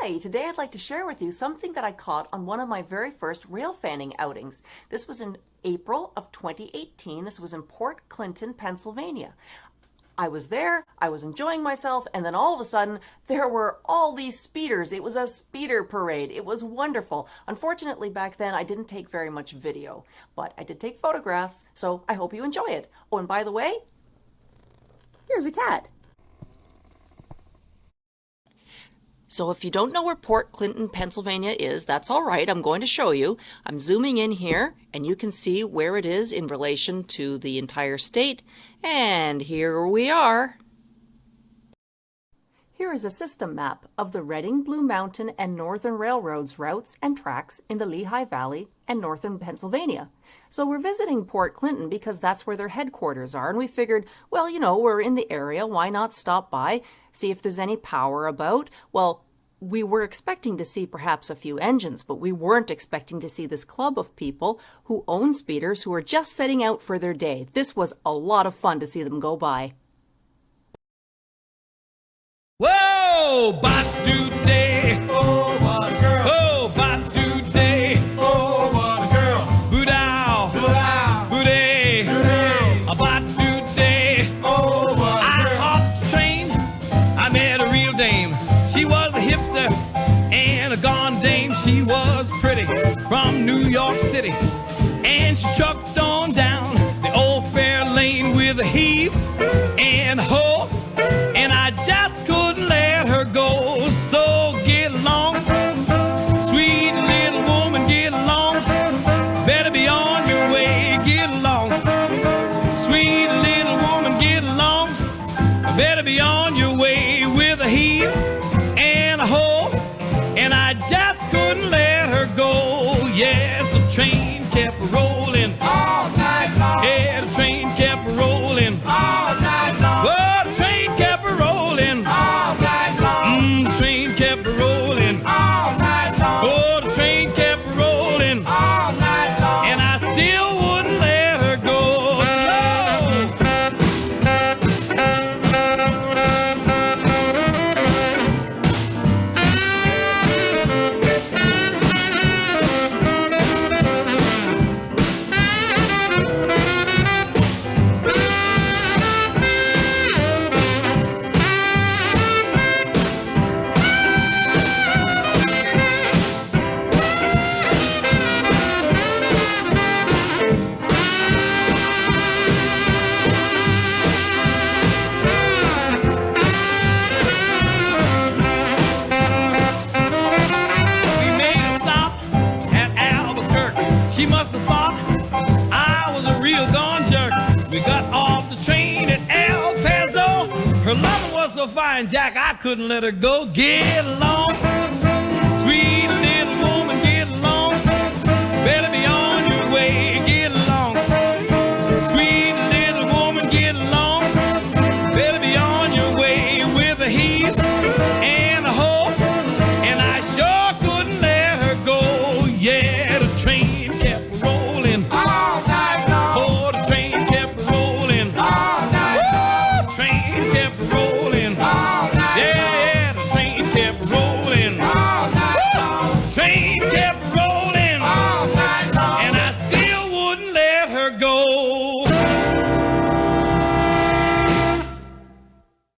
Hi, today I'd like to share with you something that I caught on one of my very first rail fanning outings. This was in April of 2018. This was in Port Clinton, Pennsylvania. I was there, I was enjoying myself, and then all of a sudden there were all these speeders. It was a speeder parade. It was wonderful. Unfortunately, back then I didn't take very much video, but I did take photographs, so I hope you enjoy it. Oh, and by the way, here's a cat. So if you don't know where Port Clinton, Pennsylvania is, that's all right. I'm going to show you. I'm zooming in here, and you can see where it is in relation to the entire state. And here we are. Here is a system map of the Reading, Blue Mountain, and Northern Railroad's routes and tracks in the Lehigh Valley and northern Pennsylvania. So we're visiting Port Clinton because that's where their headquarters are, and we figured, well, you know, we're in the area, why not stop by, see if there's any power about? Well, we were expecting to see perhaps a few engines, but we weren't expecting to see this club of people who own speeders who are just setting out for their day. This was a lot of fun to see them go by. Whoa, Batu Day. Oh, what a girl. Oh, Batu Day. Oh, what a girl. Boodow. Boodow. Booday. Booday. A Batu Day. Oh, what a I girl. off the train. I met a real dame. She was a hipster and a gone dame. She was pretty from New York City. And she trucked on down the old fair lane with a heave and a hoe. And I just couldn't let her go. So get along, sweet little woman, get along. Better be on your way, get along. Sweet little woman, get along. Better be on your way with a heave and a hoe. And I just couldn't let her go. Yes, the train kept rolling All night long. Yeah, the train kept rolling All night long. Oh, the train kept rolling. All night long. The train kept rolling. All night long. Oh, the train kept rolling. All night long. And I still wouldn't let her go. We made a stop at Albuquerque. She must have thought I was a real gone jerk. We got off the train at El Paso. Her loving was so fine, Jack, I couldn't let her go. Get along.